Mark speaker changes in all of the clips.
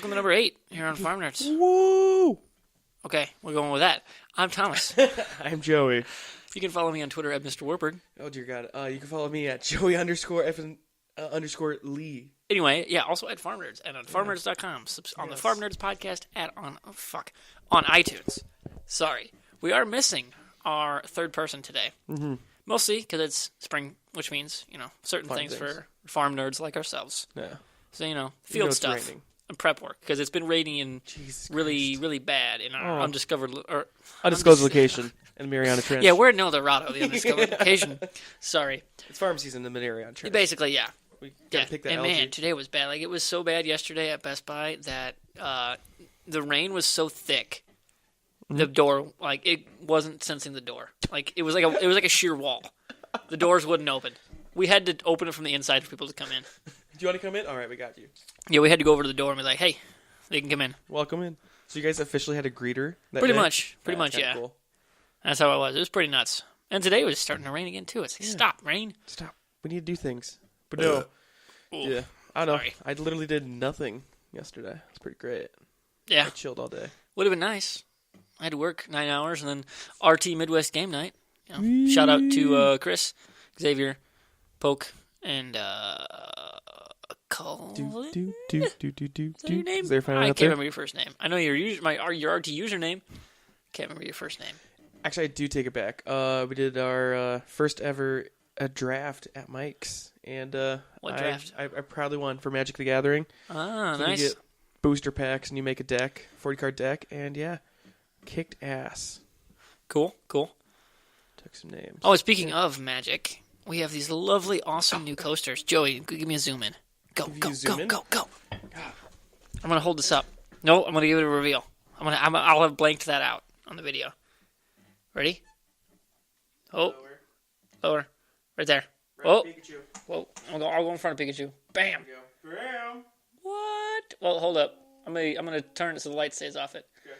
Speaker 1: welcome to number 8 here on Farm Nerds.
Speaker 2: Woo!
Speaker 1: Okay, we're going with that. I'm Thomas.
Speaker 2: I'm Joey.
Speaker 1: You can follow me on Twitter at Mr. Warperd.
Speaker 2: Oh, dear God. You can follow me at Joey_F_Lee.
Speaker 1: Anyway, yeah, also at Farm Nerds and on farmnerds.com. On the Farm Nerds podcast on iTunes. Sorry. We are missing our third person today.
Speaker 2: Mm-hmm.
Speaker 1: Mostly because it's spring, which means, certain things for farm nerds like ourselves.
Speaker 2: Yeah.
Speaker 1: So, field stuff and prep work. Because it's been raining really, really bad in our undiscovered
Speaker 2: location in Mariana Trench.
Speaker 1: Yeah, we're in El Dorado, the undiscovered location. Sorry.
Speaker 2: It's farm season in the Mariana Trench.
Speaker 1: Basically, yeah.
Speaker 2: We gotta pick that
Speaker 1: and
Speaker 2: algae.
Speaker 1: Man, today was bad. Like, it was so bad yesterday at Best Buy that the rain was so thick. The door, it wasn't sensing the door. It was like a sheer wall. The doors wouldn't open. We had to open it from the inside for people to come in.
Speaker 2: Do you want to come in? All right, we got you.
Speaker 1: Yeah, we had to go over to the door and be like, "Hey, they can come in."
Speaker 2: Welcome in. So you guys officially had a greeter that
Speaker 1: Pretty
Speaker 2: day?
Speaker 1: much, yeah.
Speaker 2: Cool.
Speaker 1: That's how it was. It was pretty nuts. And today it was starting to rain again too. It's like, stop, rain.
Speaker 2: Stop. We need to do things. But no. Yeah. I don't know.
Speaker 1: Sorry.
Speaker 2: I literally did nothing yesterday. It's pretty great.
Speaker 1: Yeah.
Speaker 2: I chilled all day.
Speaker 1: Would have been nice. I had to work 9 hours and then RT Midwest game night. Shout out to Chris, Xavier, Poke, and Colin. Is that your name? I can't remember your first name. I know your RT username. Can't remember your first name.
Speaker 2: Actually, I do take it back. We did our first ever draft at Mike's, and
Speaker 1: what draft?
Speaker 2: I proudly won for Magic the Gathering.
Speaker 1: Ah,
Speaker 2: so
Speaker 1: nice.
Speaker 2: You get booster packs, and you make a deck, 40-card deck, and yeah, kicked ass.
Speaker 1: Cool.
Speaker 2: Took some names.
Speaker 1: Oh, speaking of Magic, we have these lovely, awesome new coasters. Joey, give me a zoom in. Go. I'm gonna hold this up. No, I'm gonna give it a reveal. I'll have blanked that out on the video. Ready? Oh, lower, right there. Oh,
Speaker 2: Pikachu.
Speaker 1: Whoa! I'll go in front of Pikachu. Bam.
Speaker 2: Bam.
Speaker 1: What? Well, hold up. I'm gonna turn it so the light stays off it.
Speaker 2: Okay.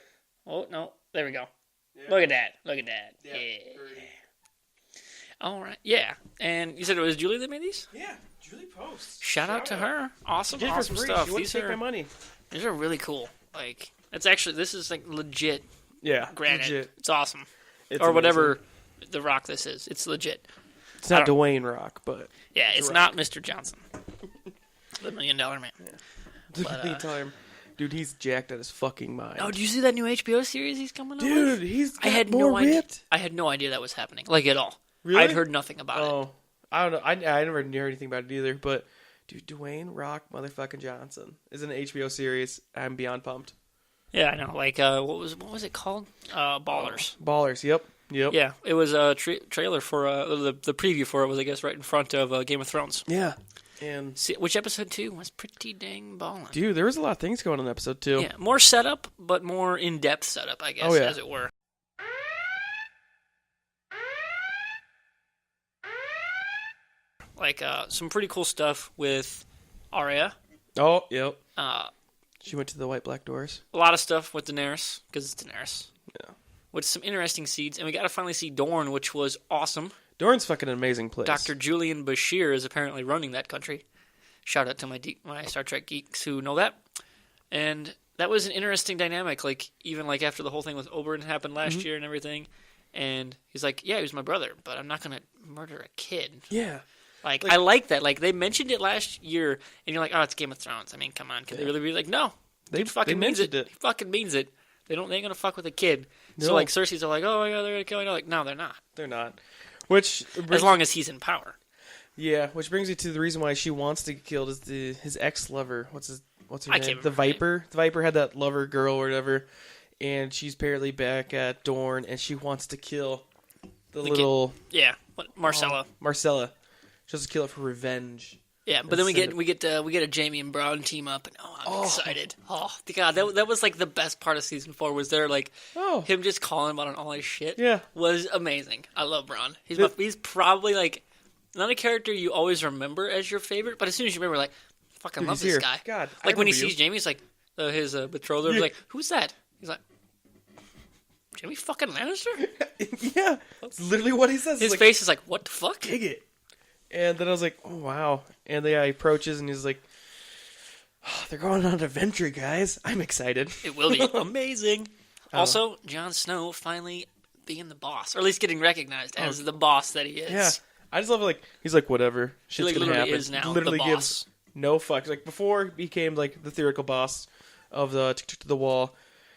Speaker 1: Oh no! There we go.
Speaker 2: Yeah.
Speaker 1: Look at that! Yeah.
Speaker 2: Pretty.
Speaker 1: All right. Yeah. And you said it was Julie that made these?
Speaker 2: Yeah, Julie Post.
Speaker 1: Shout out to her. Awesome
Speaker 2: She did it for free.
Speaker 1: stuff.
Speaker 2: She wouldn't take my money.
Speaker 1: These are really cool. This is legit.
Speaker 2: Yeah,
Speaker 1: granite.
Speaker 2: legit.
Speaker 1: It's awesome.
Speaker 2: It's
Speaker 1: or
Speaker 2: amazing.
Speaker 1: whatever the rock this is. It's legit.
Speaker 2: It's not Dwayne Rock, but
Speaker 1: yeah, it's not Mr. Johnson, the $1 Million Man.
Speaker 2: Yeah. But, time, dude, he's jacked out his fucking mind.
Speaker 1: Oh, did you see that new HBO series he's coming on?
Speaker 2: Dude, he's got
Speaker 1: I had
Speaker 2: more
Speaker 1: no idea.
Speaker 2: ripped.
Speaker 1: I had no idea that was happening, at all.
Speaker 2: Really?
Speaker 1: I'd heard nothing about it.
Speaker 2: Oh, I don't know. I never heard anything about it either. But dude, Dwayne Rock motherfucking Johnson is in an HBO series. I'm beyond pumped.
Speaker 1: Yeah, I know. What was it called? Ballers.
Speaker 2: Ballers. Yep.
Speaker 1: Yeah, it was a trailer for the preview for it was, I guess, right in front of Game of Thrones.
Speaker 2: Yeah. And
Speaker 1: which episode 2 was pretty dang ballin'.
Speaker 2: Dude, there was a lot of things going on in episode 2.
Speaker 1: Yeah, more setup, but more in-depth setup, I guess, as it were. Some pretty cool stuff with Arya.
Speaker 2: Oh, yep. She went to the White Black Doors.
Speaker 1: A lot of stuff with Daenerys, because it's Daenerys.
Speaker 2: Yeah.
Speaker 1: With some interesting seeds, and we got to finally see Dorne, which was awesome.
Speaker 2: Dorne's fucking an amazing place.
Speaker 1: Dr. Julian Bashir is apparently running that country. Shout out to my Star Trek geeks who know that. And that was an interesting dynamic, even after the whole thing with Oberyn happened last year and everything. And he's like, yeah, he was my brother, but I'm not going to murder a kid.
Speaker 2: Yeah.
Speaker 1: I like that. They mentioned it last year, and you're like, oh, it's Game of Thrones. I mean, come on. Can they really be like, no. They fucking means it. He fucking means it. They ain't going to fuck with a kid. No. So, Cersei's all like, oh, my God, they're going to kill him. No, they're not.
Speaker 2: They're not.
Speaker 1: As long as he's in power.
Speaker 2: Yeah, which brings me to the reason why she wants to get killed is his ex-lover. What's her name? The Viper. The Viper had that lover girl or whatever, and she's apparently back at Dorne, and she wants to kill the little
Speaker 1: kid. Yeah, Marcella.
Speaker 2: Marcella. She wants to kill it for revenge.
Speaker 1: Yeah, but then we get a Jaime and Bronn team up, and I'm excited. Oh God, that was the best part of season 4. Was there him just calling him out on all his shit?
Speaker 2: Yeah,
Speaker 1: was amazing. I love Bronn. He's probably not a character you always remember as your favorite, but as soon as you remember, fucking love this guy.
Speaker 2: God,
Speaker 1: when he sees Jaime, he's his betrothed. Yeah. Who's that? He's like, Jaime fucking Lannister.
Speaker 2: Yeah, that's literally what he says.
Speaker 1: His face is like, what the fuck?
Speaker 2: Dig it. And then I was like, oh, wow. And the guy approaches, and he's like, They're going on an adventure, guys. I'm excited.
Speaker 1: It will be amazing. Also, Jon Snow finally being the boss, or at least getting recognized as the boss that he is.
Speaker 2: Yeah, I just love it. Like he's like, whatever, shit's gonna happen.
Speaker 1: Is now
Speaker 2: literally
Speaker 1: the boss.
Speaker 2: Gives no fucks. Like before he became like the theoretical boss of the wall,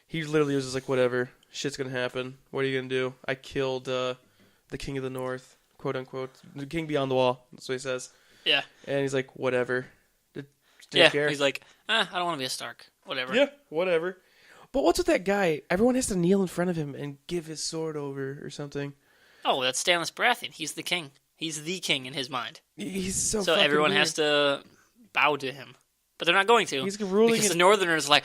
Speaker 2: he literally was just like, whatever, shit's gonna happen. What are you gonna do? I killed the King of the North, quote unquote, the King beyond the wall. That's what he says.
Speaker 1: Yeah,
Speaker 2: and he's like, whatever.
Speaker 1: He's like, I don't want to be a Stark. Whatever.
Speaker 2: Yeah, whatever. But what's with that guy? Everyone has to kneel in front of him and give his sword over or something.
Speaker 1: Oh, that's Stannis Baratheon. He's the king. He's the king in his mind.
Speaker 2: He's so
Speaker 1: everyone
Speaker 2: weird.
Speaker 1: has to bow to him. But they're not going to.
Speaker 2: He's ruling
Speaker 1: because the Northerners are like,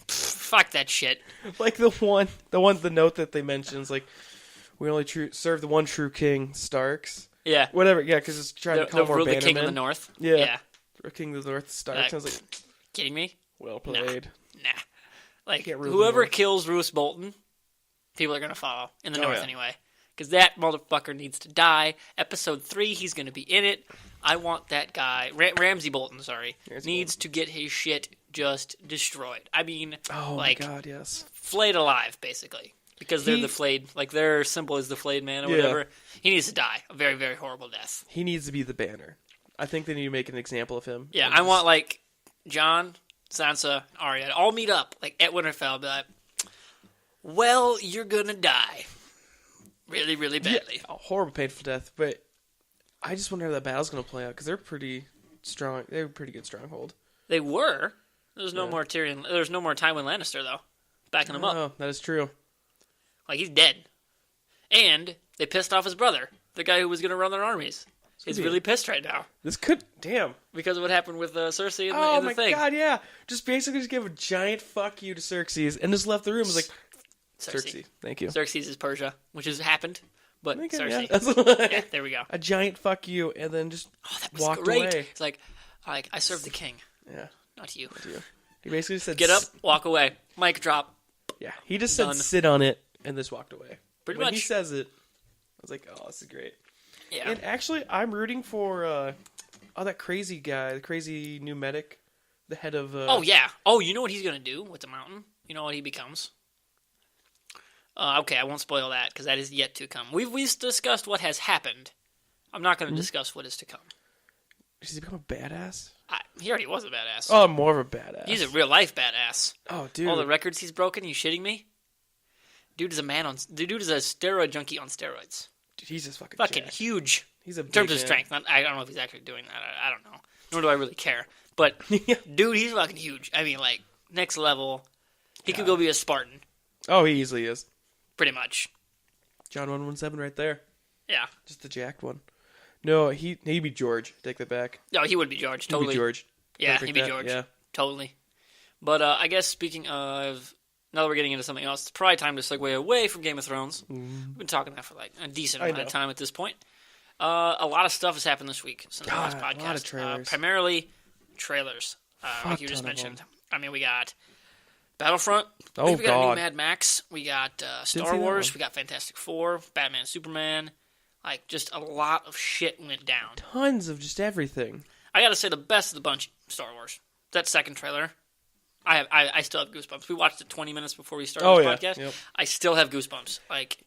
Speaker 1: fuck that shit.
Speaker 2: Like the note that they mentioned is like, we only serve the one true king, Starks.
Speaker 1: Yeah.
Speaker 2: Whatever, yeah, because it's trying to call more bannermen.
Speaker 1: The king of the North.
Speaker 2: Yeah. King of the North, Starks. I was like,
Speaker 1: kidding me?
Speaker 2: Well played.
Speaker 1: Nah. Like, whoever kills Roose Bolton, people are going to follow. In the North, anyway. Because that motherfucker needs to die. Episode 3, he's going to be in it. I want that guy, Ramsay Bolton, needs to get his shit just destroyed. I mean,
Speaker 2: my God, yes.
Speaker 1: Flayed alive, basically. Because they're the flayed, like their symbol is the flayed man or whatever. He needs to die. A very, very horrible death.
Speaker 2: He needs to be the banner. I think they need to make an example of him.
Speaker 1: Yeah, I want, like, Jon, Sansa, Arya to all meet up, like, at Winterfell, be like, well, you're gonna die. Really, really badly.
Speaker 2: Yeah, a horrible, painful death, but I just wonder how that battle's gonna play out, because they're pretty strong. They have a pretty good stronghold.
Speaker 1: They were. There's no more Tyrion. There's no more Tywin Lannister, though, backing him up.
Speaker 2: Oh, that is true.
Speaker 1: Like, he's dead. And they pissed off his brother, the guy who was gonna run their armies. He's really pissed right now.
Speaker 2: Damn.
Speaker 1: Because of what happened with Cersei in the thing.
Speaker 2: Oh my God, yeah. Just basically just give a giant fuck you to Xerxes and just left the room. It was like, Cersei. Thank you.
Speaker 1: Xerxes is Persia, which has happened, but Cersei.
Speaker 2: Yeah,
Speaker 1: there we go.
Speaker 2: A giant fuck you and then just
Speaker 1: that was
Speaker 2: walked
Speaker 1: great.
Speaker 2: away.
Speaker 1: It's like, I serve the king.
Speaker 2: Yeah.
Speaker 1: Not you.
Speaker 2: He basically said,
Speaker 1: get up, walk away. Mic drop.
Speaker 2: Yeah. He just said, sit on it and just walked away.
Speaker 1: Pretty
Speaker 2: when
Speaker 1: much.
Speaker 2: He says it, I was like, oh, this is great.
Speaker 1: Yeah.
Speaker 2: And actually, I'm rooting for that crazy guy, the crazy new medic, the head of...
Speaker 1: Oh, yeah. Oh, you know what he's going to do with the mountain? You know what he becomes? Okay, I won't spoil that, because that is yet to come. We've discussed what has happened. I'm not going to discuss what is to come.
Speaker 2: Does he become a badass?
Speaker 1: He already was a badass.
Speaker 2: Oh, more of a badass.
Speaker 1: He's a real-life badass.
Speaker 2: Oh, dude.
Speaker 1: All the records he's broken, you shitting me? Dude is a steroid junkie on steroids.
Speaker 2: Dude, he's just fucking jacked.
Speaker 1: Huge.
Speaker 2: He's a
Speaker 1: in terms of strength. I don't know if he's actually doing that. I don't know. Nor do I really care. But, dude, he's fucking huge. I mean, like, next level. He could go be a Spartan.
Speaker 2: Oh, he easily is.
Speaker 1: Pretty much.
Speaker 2: John 117 right there.
Speaker 1: Yeah.
Speaker 2: Just the jacked one. No, he'd be George. Take that back.
Speaker 1: No, he would be George. Totally.
Speaker 2: He'd be George.
Speaker 1: Yeah, he'd be George.
Speaker 2: Yeah.
Speaker 1: Totally. But I guess speaking of... Now that we're getting into something else, it's probably time to segue away from Game of Thrones. We've been talking that for like a decent amount of time at this point. A lot of stuff has happened this week since the last podcast.
Speaker 2: A lot of trailers.
Speaker 1: Primarily trailers, like you just mentioned. I mean, we got Battlefront.
Speaker 2: Oh,
Speaker 1: we got a new Mad Max. We got Star Wars. We got Fantastic Four, Batman, Superman. Like, just a lot of shit went down.
Speaker 2: Tons of just everything.
Speaker 1: I gotta say, the best of the bunch, Star Wars. That second trailer... I still have goosebumps. We watched it 20 minutes before we started this podcast. Yep. I still have goosebumps. Like,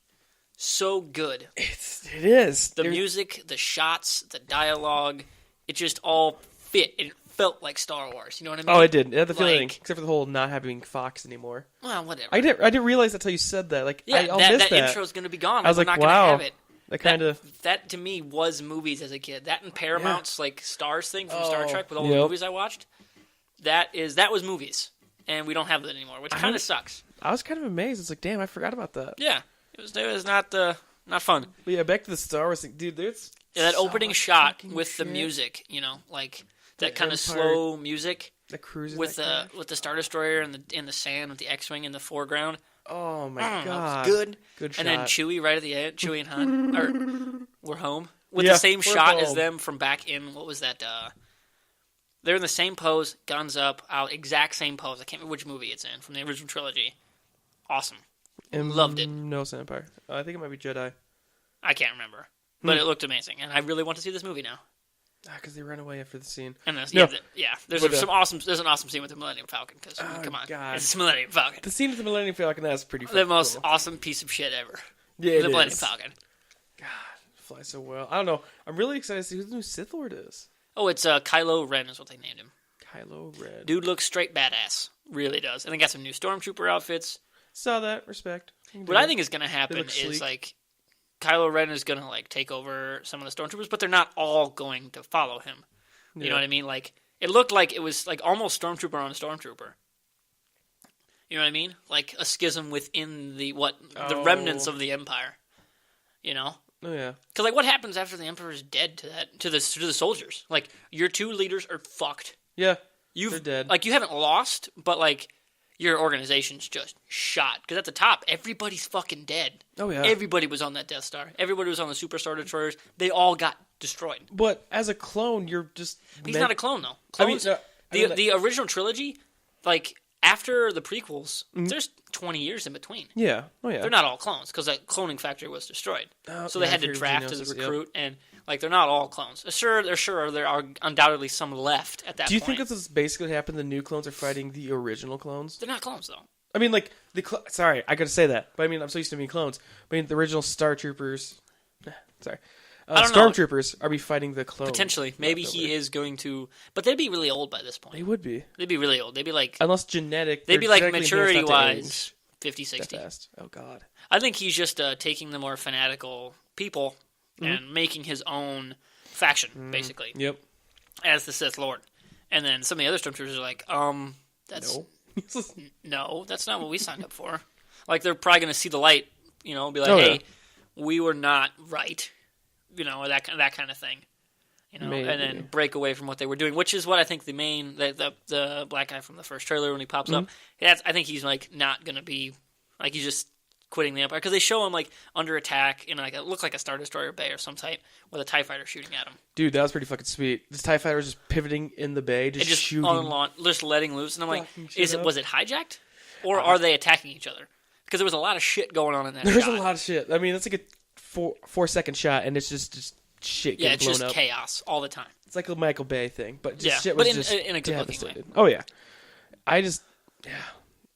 Speaker 1: so good.
Speaker 2: It is.
Speaker 1: The music, the shots, the dialogue, it just all fit. It felt like Star Wars. You know what I mean?
Speaker 2: Oh, it did. It had the feeling, except for the whole not having Fox anymore.
Speaker 1: Well, whatever.
Speaker 2: I didn't realize that's how you said that. Like,
Speaker 1: yeah, that intro's going to be gone.
Speaker 2: I was like,
Speaker 1: not
Speaker 2: wow.
Speaker 1: Gonna have it.
Speaker 2: That
Speaker 1: to me was movies as a kid. That and Paramount's like Stars thing from Star Trek with all the movies I watched. That was movies, and we don't have that anymore, which kind of sucks.
Speaker 2: I was kind of amazed. It's like, damn, I forgot about that.
Speaker 1: Yeah, it was not fun.
Speaker 2: But yeah, back to the Star Wars thing, dude. There's
Speaker 1: that opening shot with the music, like that kind of slow music.
Speaker 2: The cruise
Speaker 1: with the Star Destroyer in the sand with the X-wing in the foreground.
Speaker 2: Oh my god,
Speaker 1: that was good.
Speaker 2: Good shot.
Speaker 1: And then Chewie right at the end. Chewie and Han we're home with the same shot as them from back in what was that? They're in the same pose, guns up, out, exact same pose. I can't remember which movie it's in from the original trilogy. Awesome. Loved it.
Speaker 2: No Empire. I think it might be Jedi.
Speaker 1: I can't remember. But it looked amazing, and I really want to see this movie now.
Speaker 2: Because they ran away after the scene.
Speaker 1: And there's an awesome scene with the Millennium Falcon. Because come on,
Speaker 2: God.
Speaker 1: It's the Millennium Falcon.
Speaker 2: The scene with the Millennium Falcon, that's pretty.
Speaker 1: The most awesome piece of shit ever.
Speaker 2: Yeah,
Speaker 1: the Millennium Falcon.
Speaker 2: God, flies so well. I don't know. I'm really excited to see who the new Sith Lord is.
Speaker 1: Oh, it's Kylo Ren is what they named him.
Speaker 2: Kylo Ren.
Speaker 1: Dude looks straight badass. Really does. And they got some new Stormtrooper outfits.
Speaker 2: Saw that. Respect.
Speaker 1: What I think is going to happen is like Kylo Ren is going to like take over some of the Stormtroopers, but they're not all going to follow him. You know what I mean? Like it looked like it was like almost Stormtrooper on a Stormtrooper. You know what I mean? Like a schism within the remnants of the Empire. You know?
Speaker 2: Oh yeah.
Speaker 1: Because like what happens after the Emperor is dead to the soldiers? Like your two leaders are fucked.
Speaker 2: Yeah. They're dead.
Speaker 1: Like you haven't lost, but like your organization's just shot. Because at the top, everybody's fucking dead.
Speaker 2: Oh, yeah.
Speaker 1: Everybody was on that Death Star. Everybody was on the Superstar Destroyers. They all got destroyed.
Speaker 2: But as a clone, you're just...
Speaker 1: He's not a clone, though. Clones, the original trilogy, like, after the prequels, there's 20 years in between.
Speaker 2: Yeah. Oh, yeah.
Speaker 1: They're not all clones, because that cloning factory was destroyed. So they had to draft as a recruit, and, like, they're not all clones. Sure, there are undoubtedly some left at that point.
Speaker 2: Do you think this is basically what happened? The new clones are fighting the original clones?
Speaker 1: They're not clones, though.
Speaker 2: I mean, like, sorry, I gotta say that. But I mean, I'm so used to being clones. I mean, the original Star Troopers... Sorry. Stormtroopers are be fighting the clones.
Speaker 1: Potentially. Maybe he is going to... But they'd be really old by this point.
Speaker 2: They would be.
Speaker 1: They'd be really old. They'd be like...
Speaker 2: Unless genetic...
Speaker 1: They'd be like maturity-wise 50, 60.
Speaker 2: That fast. Oh, God.
Speaker 1: I think he's just taking the more fanatical people and making his own faction, basically.
Speaker 2: Yep.
Speaker 1: As the Sith Lord. And then some of the other Stormtroopers are like, that's... No, that's not what we signed up for. Like, they're probably going to see the light, you know, be like, we were not right. You know, that kind of thing. You know, and then break away from what they were doing, which is what I think the black guy from the first trailer when he pops up, I think he's, like, not going to be, like, he's just quitting the Empire. Because they show him, like, under attack in, like, it looked like a Star Destroyer bay or some type with a TIE fighter shooting at him.
Speaker 2: Dude, that was pretty fucking sweet. This TIE fighter was just pivoting in the bay, just shooting.
Speaker 1: Just letting loose. And I'm like, was it hijacked? Or are they attacking each other? Because there was a lot of shit going on in that shot.
Speaker 2: There's a lot of shit. I mean, that's like a 4-second shot, and it's just shit getting blown up.
Speaker 1: Yeah, it's just chaos all the time.
Speaker 2: It's like a Michael Bay thing, but shit
Speaker 1: but
Speaker 2: was just
Speaker 1: in a good-looking way.
Speaker 2: Oh, yeah.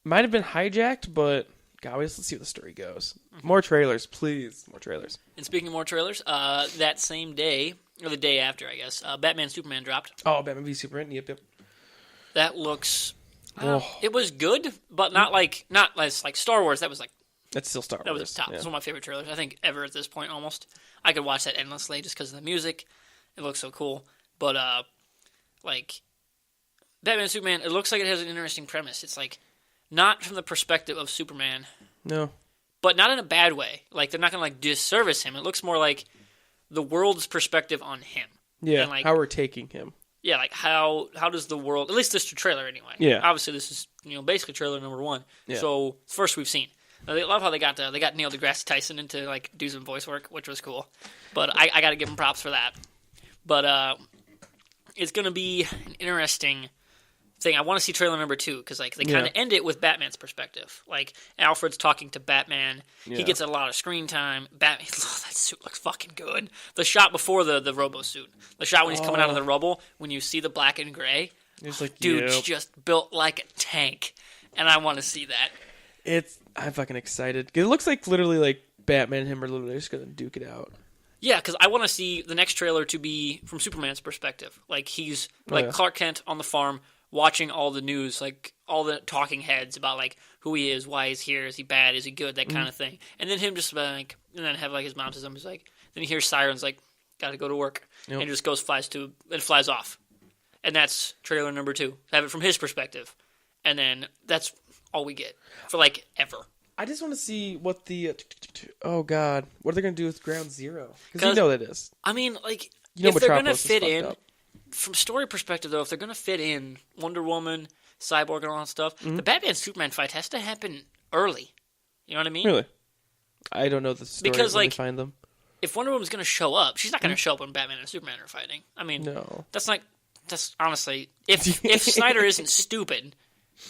Speaker 2: Might have been hijacked, but... God, let's see what the story goes. More trailers, please. More trailers.
Speaker 1: And speaking of more trailers, that same day, or the day after, I guess, Batman Superman dropped.
Speaker 2: Oh, Batman v Superman, yep.
Speaker 1: That looks... it was good, but not as like Star Wars. That was like...
Speaker 2: That's still Star Wars.
Speaker 1: That was top. It's one of my favorite trailers, I think, ever at this point, almost. I could watch that endlessly just because of the music. It looks so cool. But, like, Batman Superman, it looks like it has an interesting premise. It's like... Not from the perspective of Superman.
Speaker 2: No.
Speaker 1: But not in a bad way. Like, they're not going to, like, disservice him. It looks more like the world's perspective on him.
Speaker 2: Yeah,
Speaker 1: and, like,
Speaker 2: how we're taking him.
Speaker 1: Yeah, like, how does the world... At least this trailer, anyway.
Speaker 2: Yeah.
Speaker 1: Obviously, this is, basically trailer number 1. Yeah. So, first we've seen. I love how they got Neil deGrasse Tyson into, like, do some voice work, which was cool. But I got to give him props for that. But it's going to be an interesting... thing. I want to see trailer number 2 because like they kind of end it with Batman's perspective. Like Alfred's talking to Batman. Yeah. He gets a lot of screen time. Batman, that suit looks fucking good. The shot before the robo suit, the shot when he's coming out of the rubble, when you see the black and gray,
Speaker 2: it's like
Speaker 1: dude's just built like a tank, and I want to see that.
Speaker 2: I'm fucking excited. It looks like literally like Batman and him are literally just gonna duke it out.
Speaker 1: Yeah, because I want to see the next trailer to be from Superman's perspective. Like he's Clark Kent on the farm. Watching all the news, like all the talking heads about like who he is, why he's here, is he bad, is he good, that kind of thing, and then him just like, and then have like his mom says something, he's like, then he hears sirens, like, gotta go to work, and just flies off, and that's trailer number 2. Have it from his perspective, and then that's all we get for like ever.
Speaker 2: I just want to see what the what are they gonna do with Ground Zero? Because you know that is.
Speaker 1: I mean, like if they're gonna fit in. From story perspective, though, if they're going to fit in Wonder Woman, Cyborg, and all that stuff, the Batman-Superman fight has to happen early. You know what I mean?
Speaker 2: Really? I don't know the story
Speaker 1: because,
Speaker 2: when
Speaker 1: like,
Speaker 2: they find them.
Speaker 1: If Wonder Woman's going to show up, she's not going to show up when Batman and Superman are fighting. I mean,
Speaker 2: no.
Speaker 1: That's honestly, if Snyder isn't stupid,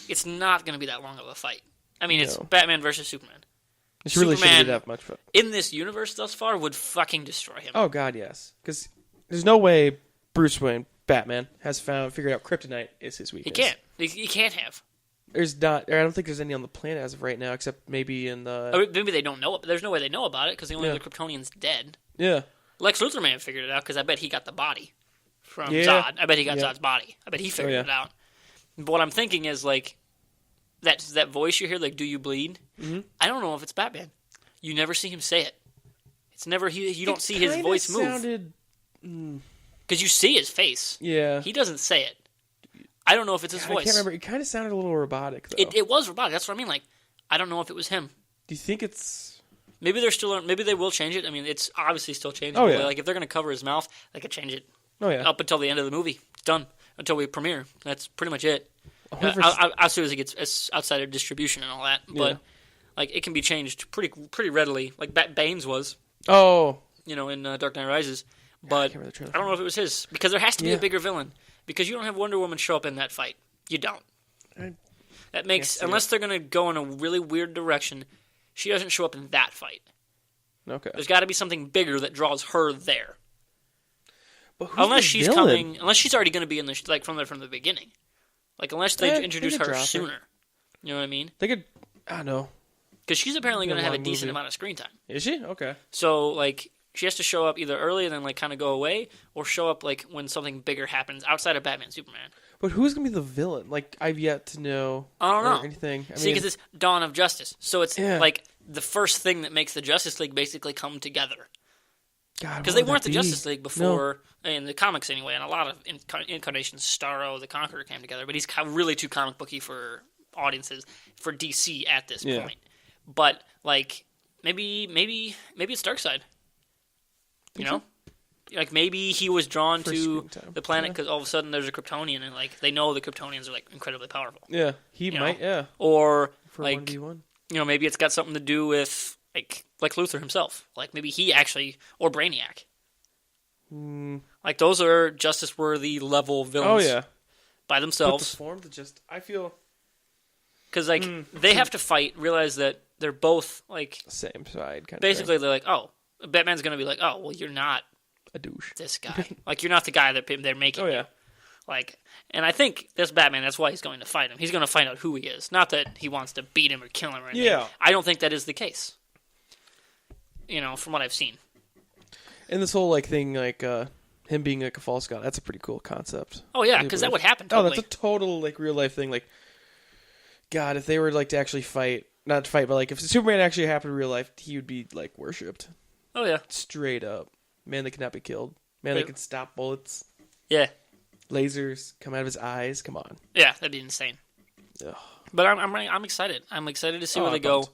Speaker 1: it's not going to be that long of a fight. I mean, it's Batman versus Superman.
Speaker 2: It really shouldn't be that much fun.
Speaker 1: In this universe thus far would fucking destroy him.
Speaker 2: Oh, God, yes. Because there's no way Bruce Wayne, Batman, has figured out kryptonite is his weakness.
Speaker 1: He can't have.
Speaker 2: There's not. I don't think there's any on the planet as of right now, except maybe in the.
Speaker 1: Maybe they don't know it, but there's no way they know about it because the only other Kryptonian's dead.
Speaker 2: Yeah.
Speaker 1: Lex Luthor may have figured it out because I bet he got the body from Zod. I bet he got Zod's body. I bet he figured it out. But what I'm thinking is like that voice you hear, like, "Do you bleed?" Mm-hmm. I don't know if it's Batman. You never see him say it. It's never you don't see his voice move. Because you see his face.
Speaker 2: Yeah.
Speaker 1: He doesn't say it. I don't know if it's his voice.
Speaker 2: I can't remember. It kind of sounded a little robotic, though.
Speaker 1: It was robotic. That's what I mean. Like, I don't know if it was him.
Speaker 2: Do you think it's...
Speaker 1: Maybe they will change it. I mean, it's obviously still changing.
Speaker 2: Oh, yeah.
Speaker 1: Like, if they're going to cover his mouth, they could change it.
Speaker 2: Oh, yeah.
Speaker 1: Up until the end of the movie. It's done. Until we premiere. That's pretty much it. As soon as it gets outside of distribution and all that. But, like, it can be changed pretty readily. Like Bane's was.
Speaker 2: Oh.
Speaker 1: In Dark Knight Rises. But I don't know if it was his. Because there has to be a bigger villain. Because you don't have Wonder Woman show up in that fight. You don't. That makes... Unless they're going to go in a really weird direction, she doesn't show up in that fight.
Speaker 2: Okay.
Speaker 1: There's got to be something bigger that draws her there.
Speaker 2: But who's unless she's villain?
Speaker 1: Coming... Unless she's already going to be in the... Like, from the beginning. Like, unless they introduce her sooner. You know what I mean?
Speaker 2: They could... I don't know.
Speaker 1: Because she's apparently going to have a decent amount of screen time.
Speaker 2: Is she? Okay.
Speaker 1: So, like... She has to show up either early and then like kind of go away, or show up like when something bigger happens outside of Batman, Superman.
Speaker 2: But who's gonna be the villain? Like I've yet to know.
Speaker 1: I don't know
Speaker 2: anything.
Speaker 1: See, because it's Dawn of Justice, so it's like the first thing that makes the Justice League basically come together. God, because they weren't the Justice League before in the comics anyway, and a lot of incarnations. Starro, the Conqueror came together, but he's really too comic booky for audiences for DC at this point. But like maybe it's Darkseid. You know? Like, maybe he was drawn to the planet because all of a sudden there's a Kryptonian, and, like, they know the Kryptonians are, like, incredibly powerful.
Speaker 2: Yeah, he might,
Speaker 1: Or,
Speaker 2: for
Speaker 1: like,
Speaker 2: 1v1.
Speaker 1: Maybe it's got something to do with, like Luthor himself. Like, maybe he actually... Or Brainiac. Like, those are Justice-worthy level villains.
Speaker 2: Oh, yeah.
Speaker 1: By themselves.
Speaker 2: But the form to just... I feel...
Speaker 1: Because, like, they have to fight, realize that they're both, like...
Speaker 2: Same side, kind of
Speaker 1: basically, they're like, oh... Batman's going to be like, oh, well, you're not
Speaker 2: a douche.
Speaker 1: This guy. Like, you're not the guy that they're making.
Speaker 2: Oh, yeah.
Speaker 1: You. Like, and I think this Batman, that's why he's going to fight him. He's going to find out who he is. Not that he wants to beat him or kill him or anything.
Speaker 2: Yeah.
Speaker 1: I don't think that is the case. From what I've seen.
Speaker 2: And this whole, like, thing, like, him being, like, a false god, that's a pretty cool concept.
Speaker 1: Oh, yeah, because that would happen totally.
Speaker 2: Oh, that's a total, like, real-life thing. Like, God, if they were, like, to actually fight, not to fight, but, like, if Superman actually happened in real life, he would be, like, worshipped.
Speaker 1: Oh, yeah.
Speaker 2: Straight up. Man that cannot be killed. Man that can stop bullets.
Speaker 1: Yeah.
Speaker 2: Lasers come out of his eyes. Come on.
Speaker 1: Yeah, that'd be insane. Ugh. But I'm excited. I'm excited to see where they go.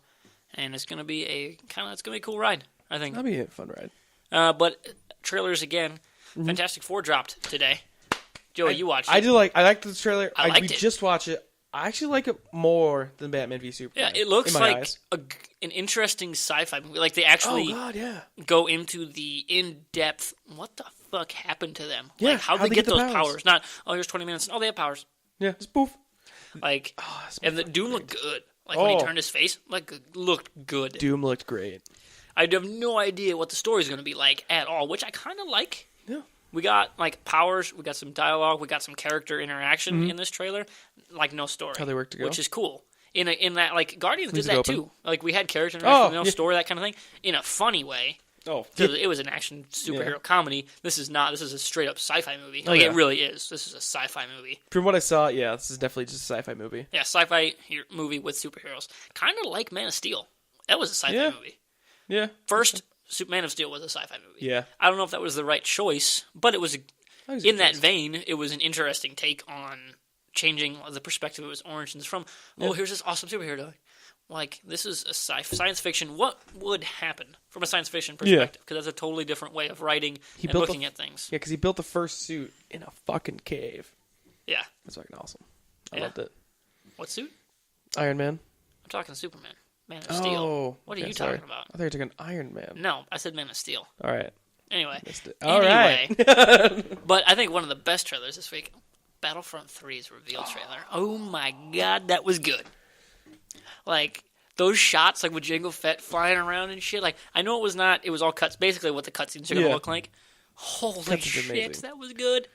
Speaker 1: And it's gonna be a cool ride, I think.
Speaker 2: That'll be a fun ride.
Speaker 1: But trailers again. Fantastic Four dropped today. Joey, you watched it.
Speaker 2: I liked the trailer.
Speaker 1: I liked
Speaker 2: it.
Speaker 1: We
Speaker 2: just watched it. I actually like it more than Batman v Superman.
Speaker 1: Yeah, it looks like an interesting sci-fi movie. Like, they actually go into the in-depth, what the fuck happened to them?
Speaker 2: Yeah,
Speaker 1: like, how'd they get those powers? Not, here's 20 minutes. Oh, they have powers.
Speaker 2: Yeah, just poof.
Speaker 1: Like, and the Doom looked good. Like, when he turned his face, like, looked good.
Speaker 2: Doom looked great.
Speaker 1: I have no idea what the story's going to be like at all, which I kind of like.
Speaker 2: Yeah.
Speaker 1: We got, like, powers, we got some dialogue, we got some character interaction in this trailer. Like, no story.
Speaker 2: How they work together.
Speaker 1: Which is cool. In that, like, Guardians did that too. Like, we had character interaction, no story, that kind of thing. In a funny way.
Speaker 2: Oh.
Speaker 1: It was an action superhero comedy. This is not. This is a straight-up sci-fi movie. Like, it really is. This is a sci-fi movie.
Speaker 2: From what I saw, this is definitely just a sci-fi movie.
Speaker 1: Yeah, sci-fi movie with superheroes. Kind of like Man of Steel. That was a sci-fi movie.
Speaker 2: Yeah.
Speaker 1: First, Man of Steel was a sci-fi movie.
Speaker 2: Yeah.
Speaker 1: I don't know if that was the right choice, but it was... In that vein, it was an interesting take on changing the perspective of his origins from, here's this awesome superhero. Like, this is a science fiction. What would happen from a science fiction perspective? Because that's a totally different way of writing and looking at things.
Speaker 2: Yeah, because he built the first suit in a fucking cave.
Speaker 1: Yeah.
Speaker 2: That's fucking awesome. I loved it.
Speaker 1: What suit?
Speaker 2: Iron Man.
Speaker 1: I'm talking Superman. Man of Steel. What are you talking about?
Speaker 2: I thought you were talking Iron Man.
Speaker 1: No, I said Man of Steel.
Speaker 2: All right.
Speaker 1: Anyway.
Speaker 2: All right.
Speaker 1: But I think one of the best trailers this week, Battlefront 3's reveal trailer. Oh my god, that was good. Like, those shots, like with Jango Fett flying around and shit, like, I know it was all cuts, basically what the cutscenes are going to look like, Holy shit, that was good.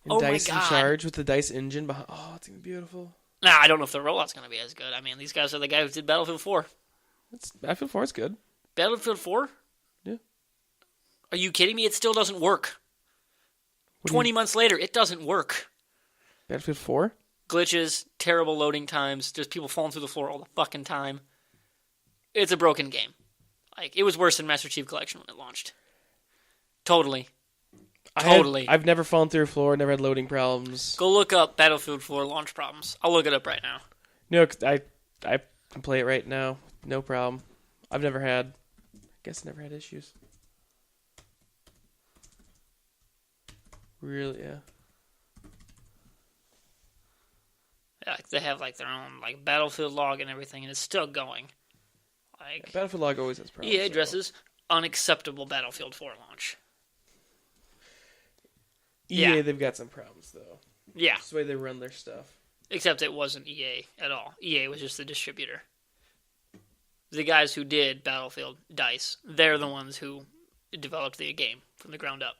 Speaker 2: And Dice in charge with the Dice engine behind. Oh, it's going to be beautiful.
Speaker 1: Nah, I don't know if the rollout's going to be as good. I mean, these guys are the guys who did Battlefield 4.
Speaker 2: Battlefield 4 is good.
Speaker 1: Battlefield 4?
Speaker 2: Yeah.
Speaker 1: Are you kidding me? It still doesn't work. 20 months later, it doesn't work.
Speaker 2: Battlefield 4?
Speaker 1: Glitches, terrible loading times, just people falling through the floor all the fucking time. It's a broken game. Like, it was worse than Master Chief Collection when it launched. Totally.
Speaker 2: I've never fallen through a floor, never had loading problems.
Speaker 1: Go look up Battlefield 4 launch problems. I'll look it up right now.
Speaker 2: No, I can play it right now. No problem. I never had issues. Really, yeah.
Speaker 1: Yeah, like they have like their own like Battlefield log and everything, and it's still going. Like
Speaker 2: Battlefield log always has problems.
Speaker 1: EA addresses unacceptable Battlefield 4 launch.
Speaker 2: EA, they've got some problems though.
Speaker 1: Yeah,
Speaker 2: that's the way they run their stuff.
Speaker 1: Except it wasn't EA at all. EA was just the distributor. The guys who did Battlefield, DICE, they're the ones who developed the game from the ground up.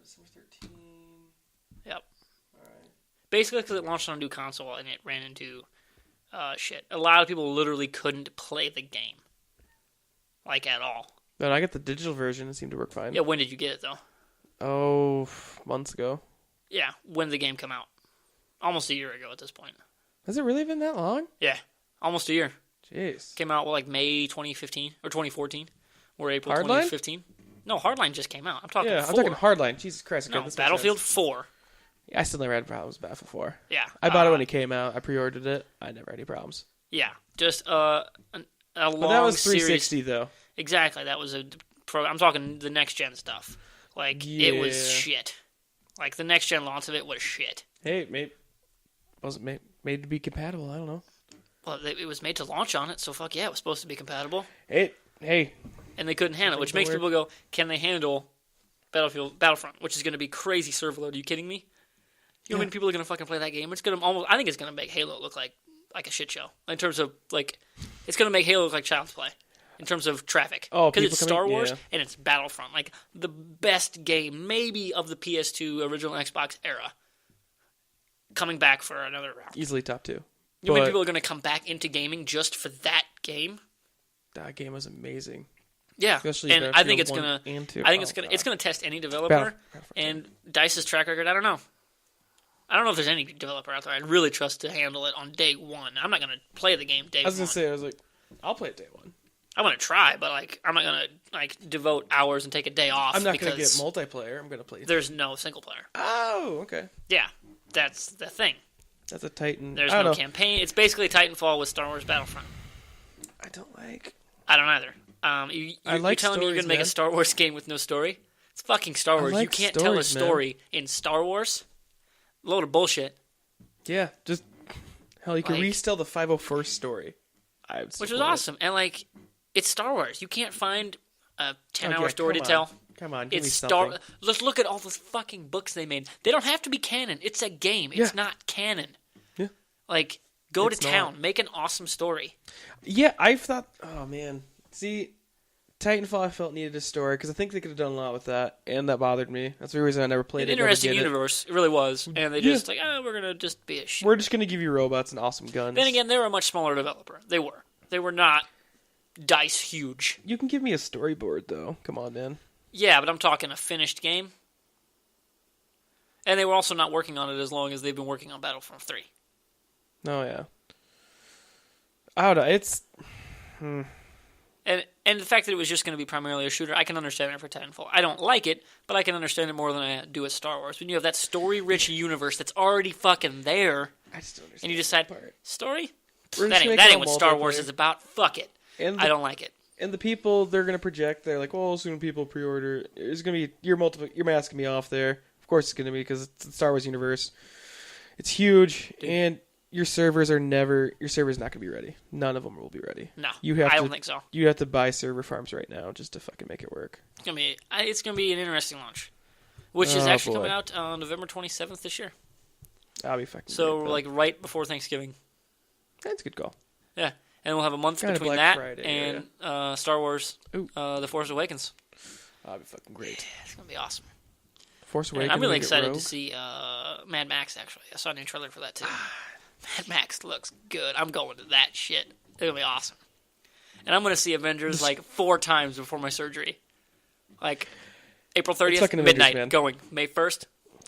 Speaker 2: December 13.
Speaker 1: Yep.
Speaker 2: Alright.
Speaker 1: Basically, because it launched on a new console and it ran into shit. A lot of people literally couldn't play the game. Like, at all.
Speaker 2: But I got the digital version. It seemed to work fine.
Speaker 1: Yeah, when did you get it, though?
Speaker 2: Oh, months ago.
Speaker 1: Yeah, when did the game come out? Almost a year ago at this point.
Speaker 2: Has it really been that long?
Speaker 1: Yeah, almost a year.
Speaker 2: Jeez.
Speaker 1: Came out, like, May 2015, or 2014, or April
Speaker 2: Hardline?
Speaker 1: 2015. No, Hardline just came out. I'm talking 4.
Speaker 2: I'm talking Hardline. Jesus Christ.
Speaker 1: No, Battlefield 4.
Speaker 2: Yeah, I still never had problems with Battlefield 4.
Speaker 1: Yeah.
Speaker 2: I bought it when it came out. I pre-ordered it. I never had any problems.
Speaker 1: Yeah, just a long
Speaker 2: But that was 360,
Speaker 1: series.
Speaker 2: Though.
Speaker 1: Exactly. That was I'm talking the next-gen stuff. Like, It was shit. Like, the next-gen launch of it was shit.
Speaker 2: Hey, wasn't made to be compatible. I don't know.
Speaker 1: Well, it was made to launch on it, so fuck yeah, it was supposed to be compatible.
Speaker 2: Hey.
Speaker 1: And they couldn't handle it, which makes people go, can they handle Battlefront, which is going to be crazy server load. Are you kidding me? You know how many people are going to fucking play that game? It's going to I think it's going to make Halo look like a shit show. In terms of, like, it's going to make Halo look like Child's Play. In terms of traffic.
Speaker 2: Oh,
Speaker 1: because it's Star Wars and it's Battlefront. Like, the best game, maybe, of the PS2 original Xbox era. Coming back for another round.
Speaker 2: Easily top 2.
Speaker 1: You know how many people are going to come back into gaming just for that game?
Speaker 2: That game was amazing.
Speaker 1: Yeah,
Speaker 2: especially
Speaker 1: and I think it's gonna. I think it's gonna test any developer. And DICE's track record, I don't know. I don't know if there's any developer out there I'd really trust to handle it on day one. I'm not gonna play the game day one.
Speaker 2: I was gonna say, I'll play it day one.
Speaker 1: I'm gonna try, but like, I'm not gonna devote hours and take a day off.
Speaker 2: I'm not gonna get multiplayer. I'm gonna play.
Speaker 1: There's no single player.
Speaker 2: Oh, okay.
Speaker 1: Yeah, that's the thing.
Speaker 2: That's a Titan.
Speaker 1: There's no campaign. It's basically Titanfall with Star Wars Battlefront.
Speaker 2: I don't like.
Speaker 1: I don't either. You're telling me you're going to make a Star Wars game with no story? It's fucking Star Wars. You can't tell a story in Star Wars? Load of bullshit.
Speaker 2: Yeah, just... Hell, you can retell the 501st story.
Speaker 1: Which was awesome. And, like, it's Star Wars. You can't find a 10-hour story to tell.
Speaker 2: Come on, give me something.
Speaker 1: Let's look at all the fucking books they made. They don't have to be canon. It's a game. It's not canon.
Speaker 2: Yeah.
Speaker 1: Like, go to town. Make an awesome story.
Speaker 2: Yeah, I've thought... Oh, man. See, Titanfall I felt needed a story, because I think they could have done a lot with that, and that bothered me. That's the reason I never played it.
Speaker 1: An interesting universe. It really was. And they just, we're going to just be a shit.
Speaker 2: We're just going to give you robots and awesome guns.
Speaker 1: Then again, they were a much smaller developer. They were. They were not DICE huge.
Speaker 2: You can give me a storyboard, though. Come on, man.
Speaker 1: Yeah, but I'm talking a finished game. And they were also not working on it as long as they've been working on Battlefront 3.
Speaker 2: Oh, yeah. I don't know. It's...
Speaker 1: And the fact that it was just going to be primarily a shooter, I can understand it for Titanfall. I don't like it, but I can understand it more than I do with Star Wars. When you have that story-rich universe that's already fucking there,
Speaker 2: I just don't understand.
Speaker 1: And you decide, story?
Speaker 2: That
Speaker 1: ain't what Star Wars is about. Fuck it. I don't like it.
Speaker 2: And the people they're going to project, they're like, well, soon people pre-order. It's going to be, you're masking me off there. Of course it's going to be, because it's the Star Wars universe. It's huge, and... Your server's not going to be ready. None of them will be ready.
Speaker 1: No, I don't think so.
Speaker 2: You have to buy server farms right now just to fucking make it work.
Speaker 1: It's gonna be an interesting launch, which is actually coming out on November 27th this year.
Speaker 2: I'll be fucking.
Speaker 1: So like right before Thanksgiving.
Speaker 2: That's a good call.
Speaker 1: Yeah, and we'll have a month between that and Star Wars: The Force Awakens.
Speaker 2: That'd be fucking great.
Speaker 1: Yeah, it's gonna be awesome.
Speaker 2: Force Awakens.
Speaker 1: I'm really excited to see Mad Max. Actually, I saw a new trailer for that too. Mad Max looks good. I'm going to that shit. It's gonna be awesome. And I'm gonna see Avengers like 4 times before my surgery. Like April 30th, midnight. Avengers, going May 1st.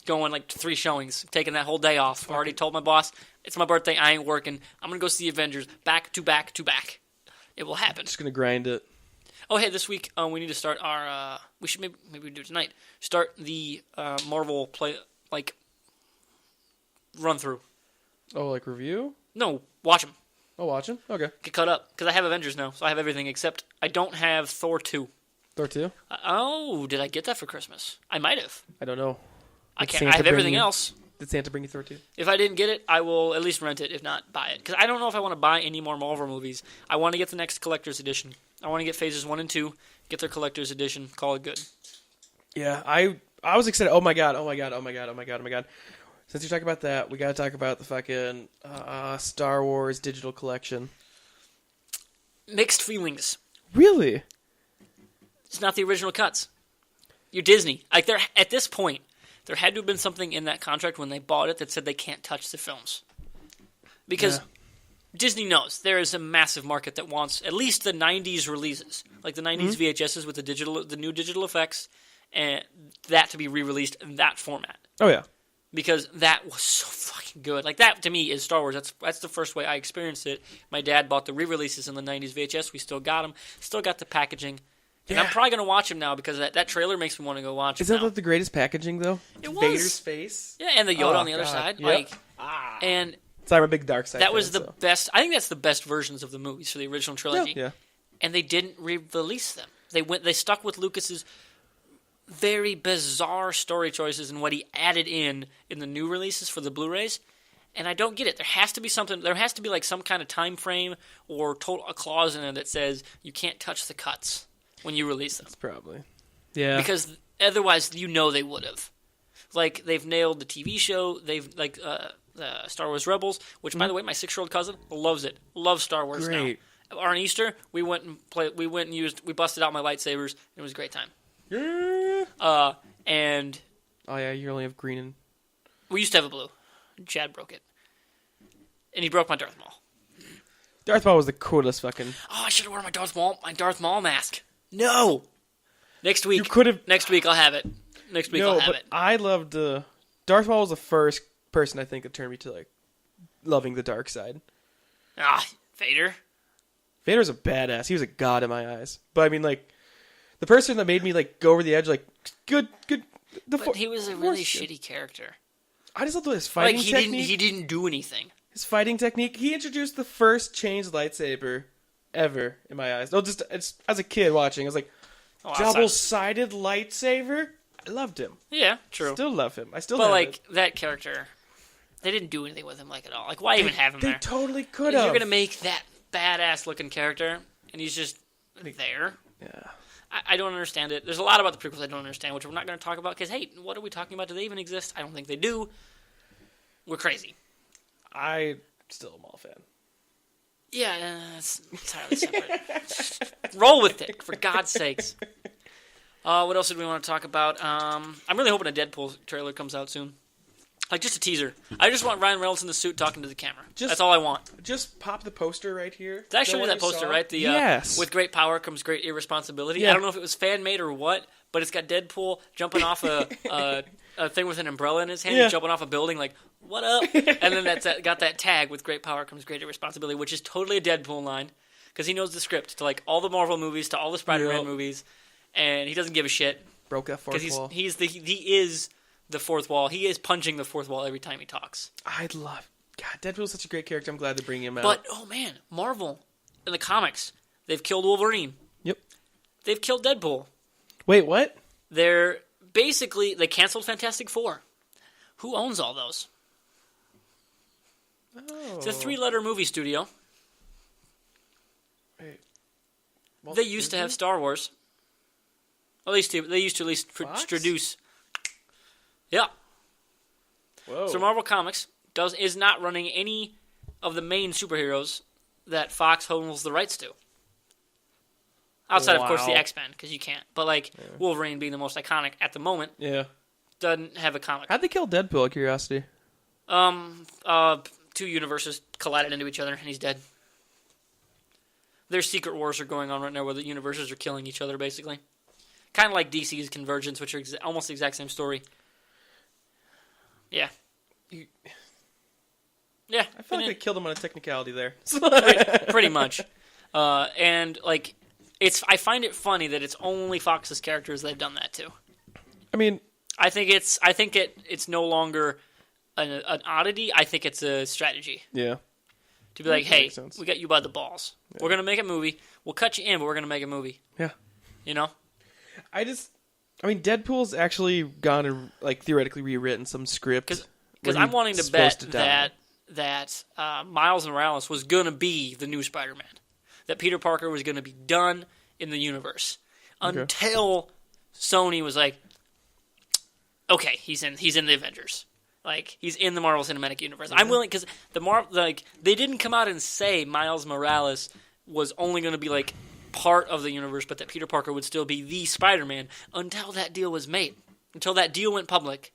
Speaker 1: Going like 3 showings, taking that whole day off. Already told my boss, it's my birthday, I ain't working. I'm going to go see Avengers back to back to back. It will happen.
Speaker 2: Just going to grind it.
Speaker 1: Oh, hey, this week we need to start our, we should maybe we do it tonight. Start the Marvel run through.
Speaker 2: Oh, like review?
Speaker 1: No, watch them.
Speaker 2: Oh, watch them? Okay.
Speaker 1: Get caught up, because I have Avengers now, so I have everything except I don't have Thor 2.
Speaker 2: Thor 2?
Speaker 1: Did I get that for Christmas? I might have.
Speaker 2: I don't know.
Speaker 1: I have everything else.
Speaker 2: Did Santa bring you Thor 2?
Speaker 1: If I didn't get it, I will at least rent it, if not buy it. Because I don't know if I want to buy any more Marvel movies. I want to get the next collector's edition. I want to get Phases 1 and 2, get their collector's edition, call it good.
Speaker 2: Yeah, I was excited. Oh my god. Since you're talking about that, we got to talk about the fucking Star Wars digital collection.
Speaker 1: Mixed feelings.
Speaker 2: Really?
Speaker 1: It's not the original cuts. You're Disney. Like, at this point, there had to have been something in that contract when they bought it that said they can't touch the films. Because Disney knows there is a massive market that wants at least the 90s releases. Like the 90s VHSs with the new digital effects, and that to be re-released in that format.
Speaker 2: Oh, yeah.
Speaker 1: Because that was so fucking good. Like, that to me is Star Wars. That's the first way I experienced it. My dad bought the re-releases in the 90s VHS. We still got them. Still got the packaging. And I'm probably going to watch him now because that trailer makes me want to go watch him.
Speaker 2: Is that like the greatest packaging, though?
Speaker 1: It was.
Speaker 2: Vader's face?
Speaker 1: Yeah, and the Yoda on the other side.
Speaker 2: Yep.
Speaker 1: And
Speaker 2: so I'm a big Dark Side
Speaker 1: that was
Speaker 2: fan,
Speaker 1: the best. I think that's the best versions of the movies for the original trilogy.
Speaker 2: Yeah.
Speaker 1: And they didn't re-release them. They stuck with Lucas's very bizarre story choices and what he added in the new releases for the Blu-rays. And I don't get it. There has to be something. There has to be like some kind of time frame or a clause in it that says you can't touch the cuts when you release them.
Speaker 2: That's probably. Yeah.
Speaker 1: Because otherwise, they would have. Like, they've nailed the TV show. They've, like, Star Wars Rebels, which, by the way, my 6-year-old cousin loves it. Loves Star Wars now. On Easter, we busted out my lightsabers, and it was a great time.
Speaker 2: Yeah.
Speaker 1: And...
Speaker 2: Oh, yeah, you only have green and...
Speaker 1: We used to have a blue. Chad broke it. And he broke my Darth Maul.
Speaker 2: Darth Maul was the coolest fucking...
Speaker 1: Oh, I should have worn my Darth Maul mask. No! Next week.
Speaker 2: You could have...
Speaker 1: Next week, I'll have it. I'll have it.
Speaker 2: I loved... Darth Maul was the first person, I think, that turned me to, like, loving the dark side.
Speaker 1: Vader?
Speaker 2: Vader's a badass. He was a god in my eyes. But, I mean, like, the person that made me, like, go over the edge, like, good...
Speaker 1: But he was a really shitty character.
Speaker 2: I just love his fighting technique.
Speaker 1: He didn't do anything.
Speaker 2: His fighting technique. He introduced the first changed lightsaber ever in my eyes. No, it's as a kid watching, I was like, double-sided lightsaber? I loved him.
Speaker 1: Yeah, true.
Speaker 2: Still love him.
Speaker 1: But, like, that character, they didn't do anything with him, like, at all. Like, why even have him there?
Speaker 2: They totally could have.
Speaker 1: You're going to make that badass-looking character, and he's just there.
Speaker 2: Yeah.
Speaker 1: I don't understand it. There's a lot about the prequels I don't understand, which we're not going to talk about, because, hey, what are we talking about? Do they even exist? I don't think they do. We're crazy.
Speaker 2: I still am all a fan.
Speaker 1: Yeah, it's entirely separate. Roll with it, for God's sakes. What else did we want to talk about? I'm really hoping a Deadpool trailer comes out soon. Like, just a teaser. I just want Ryan Reynolds in the suit talking to the camera. That's all I want.
Speaker 2: Just pop the poster right here.
Speaker 1: Did I show you that poster, right?
Speaker 2: Yes.
Speaker 1: With great power comes great irresponsibility.
Speaker 2: Yeah.
Speaker 1: I don't know if it was fan-made or what, but it's got Deadpool jumping off a thing with an umbrella in his hand and jumping off a building like, what up? And then that's got that tag with great power comes great irresponsibility, which is totally a Deadpool line because he knows the script to, like, all the Marvel movies, to all the Spider-Man movies, and he doesn't give a shit.
Speaker 2: Broke that fourth wall.
Speaker 1: He is the fourth wall. He is punching the fourth wall every time he talks.
Speaker 2: God, Deadpool's such a great character. I'm glad they're bringing him out.
Speaker 1: But, oh man, Marvel, in the comics, they've killed Wolverine.
Speaker 2: Yep.
Speaker 1: They've killed Deadpool.
Speaker 2: Wait, what?
Speaker 1: They canceled Fantastic Four. Who owns all those?
Speaker 2: Oh.
Speaker 1: It's a 3-letter movie studio.
Speaker 2: Wait.
Speaker 1: They used to have Star Wars. At least they used to introduce. Yeah.
Speaker 2: Whoa.
Speaker 1: So Marvel Comics is not running any of the main superheroes that Fox owns the rights to. Outside, of course, the X-Men, because you can't. But, like, Wolverine being the most iconic at the moment doesn't have a comic.
Speaker 2: How'd they kill Deadpool, out of curiosity?
Speaker 1: Two universes collided into each other, and he's dead. There's secret wars are going on right now where the universes are killing each other, basically. Kind of like DC's Convergence, which are almost the exact same story. Yeah. Yeah.
Speaker 2: I feel like they killed him on a technicality there.
Speaker 1: Pretty much. And, like, I find it funny that it's only Fox's characters they've done that to.
Speaker 2: I mean...
Speaker 1: I think it's no longer an oddity. I think it's a strategy.
Speaker 2: Yeah.
Speaker 1: To be like, hey, we got you by the balls. Yeah. We're going to make a movie. We'll cut you in, but we're going to make a movie.
Speaker 2: Yeah.
Speaker 1: You know?
Speaker 2: I mean, Deadpool's actually gone and, like, theoretically rewritten some script.
Speaker 1: Because I'm wanting to bet that Miles Morales was going to be the new Spider-Man. That Peter Parker was going to be done in the universe. Okay. Until Sony was like, okay, he's in the Avengers. Like, he's in the Marvel Cinematic Universe. I'm willing, because they didn't come out and say Miles Morales was only going to be, like, part of the universe, but that Peter Parker would still be the Spider-Man until that deal was made. Until that deal went public.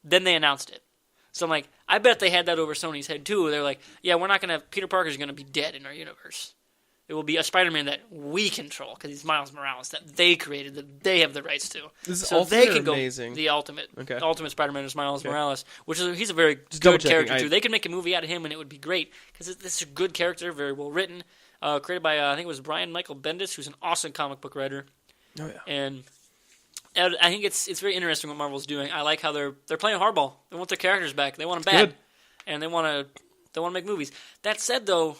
Speaker 1: Then they announced it. So I'm like, I bet they had that over Sony's head, too. They're like, yeah, we're not going to have, Peter Parker's going to be dead in our universe. It will be a Spider-Man that we control, because he's Miles Morales, that they created, that they have the rights to.
Speaker 2: This is so they can go
Speaker 1: amazing. The ultimate Spider-Man is Miles Morales, he's a very good character, too. They could make a movie out of him, and it would be great, because this is a good character, very well written, created by, I think it was Brian Michael Bendis, who's an awesome comic book writer. Oh, yeah. And I think it's very interesting what Marvel's doing. I like how they're playing hardball. They want their characters back. They want them bad. Good. And they want to make movies. That said, though,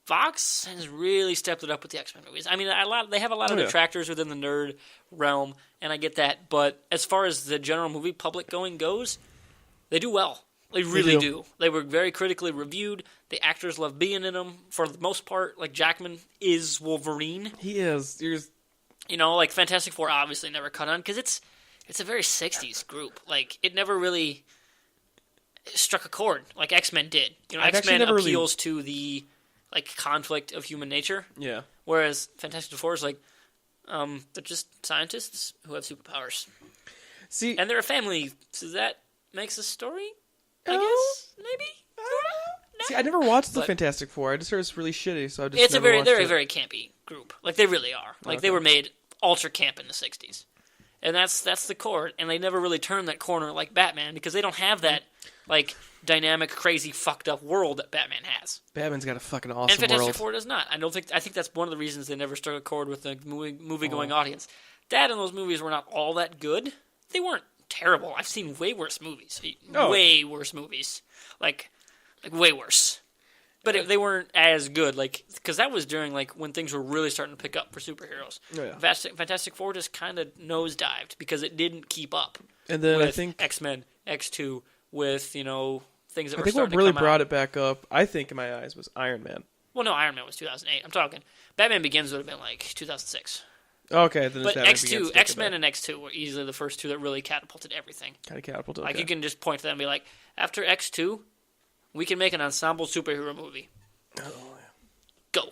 Speaker 1: Fox has really stepped it up with the X-Men movies. I mean, they have a lot of detractors within the nerd realm, and I get that. But as far as the general movie public going goes, they do well. They really do. They were very critically reviewed. The actors love being in them for the most part. Like, Jackman is Wolverine.
Speaker 2: He is.
Speaker 1: You know, like, Fantastic Four obviously never cut on, because it's a very 60s group. Like, it never really struck a chord like X-Men did. You know, X-Men appeals to the... like, conflict of human nature. Yeah. Whereas Fantastic Four is like, they're just scientists who have superpowers. See, and they're a family, so that makes a story, I guess, maybe? No.
Speaker 2: See, I never watched the Fantastic Four. I just heard it's really shitty, so I just
Speaker 1: they're a very campy group. Like, they really are. Like, they were made ultra camp in the 60s. And that's the core. And they never really turned that corner like Batman, because they don't have that, like, dynamic, crazy, fucked up world that Batman has.
Speaker 2: Batman's got a fucking awesome
Speaker 1: world. And Fantastic
Speaker 2: world.
Speaker 1: Four does not. I think that's one of the reasons they never struck a chord with the movie-going audience. That and those movies were not all that good. They weren't terrible. I've seen way worse movies. Way worse movies. Like way worse. But they weren't as good, like, because that was during, like, when things were really starting to pick up for superheroes. Oh, yeah. Fantastic Four just kind of nosedived because it didn't keep up.
Speaker 2: And then
Speaker 1: with
Speaker 2: I think
Speaker 1: X-Men, X2, with, you know, things that were starting to come out.
Speaker 2: I think what really brought it back up, I think in my eyes, was Iron Man.
Speaker 1: Well, no, Iron Man was 2008. I'm talking Batman Begins would have been like 2006.
Speaker 2: Okay, then
Speaker 1: but X-Men and X2 were easily the first two that really catapulted everything.
Speaker 2: Kind of catapulted.
Speaker 1: Like, you can just point to them and be like, after X2, we can make an ensemble superhero movie. Oh, yeah.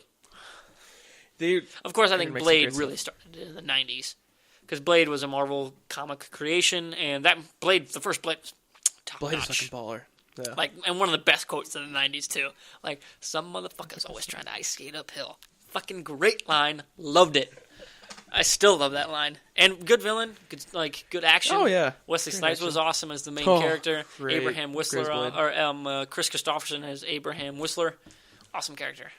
Speaker 1: Go. Of course, I think Blade really started in the 90s. Because Blade was a Marvel comic creation, and the first Blade was top
Speaker 2: Blade
Speaker 1: notch.
Speaker 2: is fucking baller. Yeah.
Speaker 1: Like, and one of the best quotes in the 90s, too. Like, some motherfucker's always trying to ice skate uphill. Fucking great line. Loved it. I still love that line. And good villain, good action.
Speaker 2: Oh, yeah.
Speaker 1: Wesley Snipes was awesome as the main character.
Speaker 2: Great.
Speaker 1: Abraham Whistler, Chris Christopherson as Abraham Whistler. Awesome character.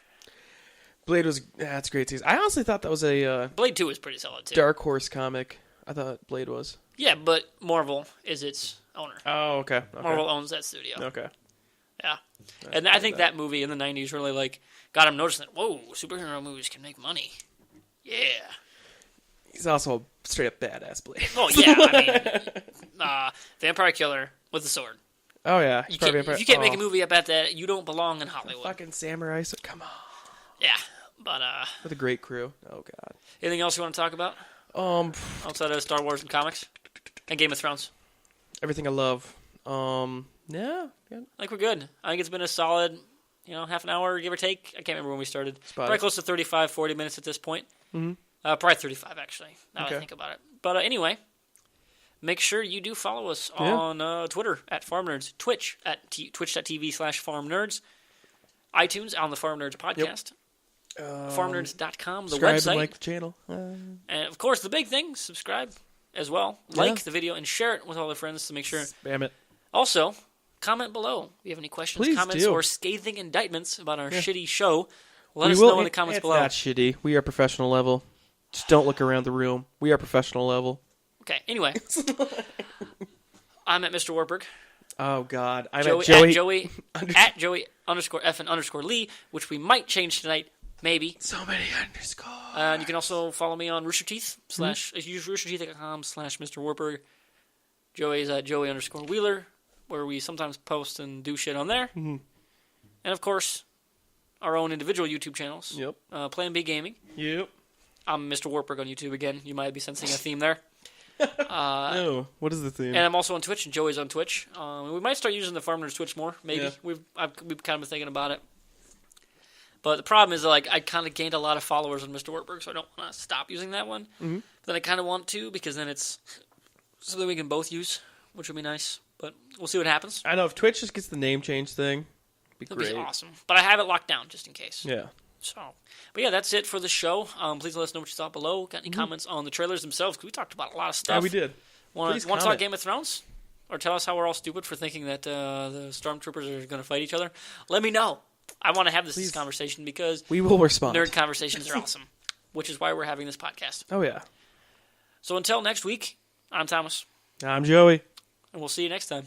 Speaker 2: Blade was, that's a great season. I honestly thought that was a...
Speaker 1: Blade 2 was pretty solid, too.
Speaker 2: Dark Horse comic. I thought Blade was.
Speaker 1: Yeah, but Marvel is its owner.
Speaker 2: Oh, okay.
Speaker 1: Marvel owns that studio.
Speaker 2: Okay.
Speaker 1: Yeah. And I think that movie in the 90s really, like, got him noticing that, whoa, superhero movies can make money. Yeah.
Speaker 2: He's also a straight-up badass Blade.
Speaker 1: Oh, yeah. I mean, Vampire Killer with a sword.
Speaker 2: Oh, yeah.
Speaker 1: If you can't make a movie about that, you don't belong in Hollywood.
Speaker 2: Fucking samurai, so come on.
Speaker 1: Yeah, but...
Speaker 2: with a great crew. Oh, God.
Speaker 1: Anything else you want to talk about? Outside of Star Wars and comics? And Game of Thrones?
Speaker 2: Everything I love. Yeah.
Speaker 1: Like, we're good. I think it's been a solid, half an hour, give or take. I can't remember when we started. Probably close to 35, 40 minutes at this point. Mm-hmm. Probably 35, actually, now that I think about it. But anyway, make sure you do follow us on Twitter at Farm Nerds, Twitch at twitch.tv/farmnerds, iTunes on the Farm Nerds podcast, farmnerds.com, the website.
Speaker 2: And like the channel.
Speaker 1: And, of course, the big thing, subscribe as well. Like the video and share it with all the friends to make sure.
Speaker 2: Spam it.
Speaker 1: Also, comment below. If you have any questions, comments, or scathing indictments about our shitty show, let us know in the comments below.
Speaker 2: It's not shitty. We are professional level. Just don't look around the room. We are professional level.
Speaker 1: Okay, anyway. I'm at Mr. Warburg.
Speaker 2: Oh, God. I'm
Speaker 1: Joey,
Speaker 2: at Joey.
Speaker 1: At Joey_FN_Lee, which we might change tonight. Maybe.
Speaker 2: So many underscores.
Speaker 1: And you can also follow me on Rooster Teeth. Use roosterteeth.com/Mr. Warburg. Joey's at Joey_Wheeler, where we sometimes post and do shit on there. Mm-hmm. And, of course, our own individual YouTube channels.
Speaker 2: Yep.
Speaker 1: Plan B Gaming.
Speaker 2: Yep.
Speaker 1: I'm Mr. Warburg on YouTube again. You might be sensing a theme there.
Speaker 2: No. What is the theme?
Speaker 1: And I'm also on Twitch, and Joey's on Twitch. We might start using the Farm Nerds Twitch more, maybe. Yeah. We've kind of been thinking about it. But the problem is, I kind of gained a lot of followers on Mr. Warburg, so I don't want to stop using that one. Mm-hmm. But then I kind of want to, because then it's something we can both use, which would be nice. But we'll see what happens.
Speaker 2: I know, if Twitch just gets the name change thing, it'd be great.
Speaker 1: That'd be awesome. But I have it locked down, just in case.
Speaker 2: Yeah.
Speaker 1: So, but yeah, that's it for the show. Please let us know what you thought below. Got any comments on the trailers themselves? Because we talked about a lot of stuff.
Speaker 2: Yeah, we did.
Speaker 1: Want to talk Game of Thrones? Or tell us how we're all stupid for thinking that the Stormtroopers are going to fight each other? Let me know. I want to have this conversation because
Speaker 2: we will respond.
Speaker 1: Nerd conversations are awesome, which is why we're having this podcast.
Speaker 2: Oh, yeah.
Speaker 1: So until next week, I'm Thomas.
Speaker 2: I'm Joey.
Speaker 1: And we'll see you next time.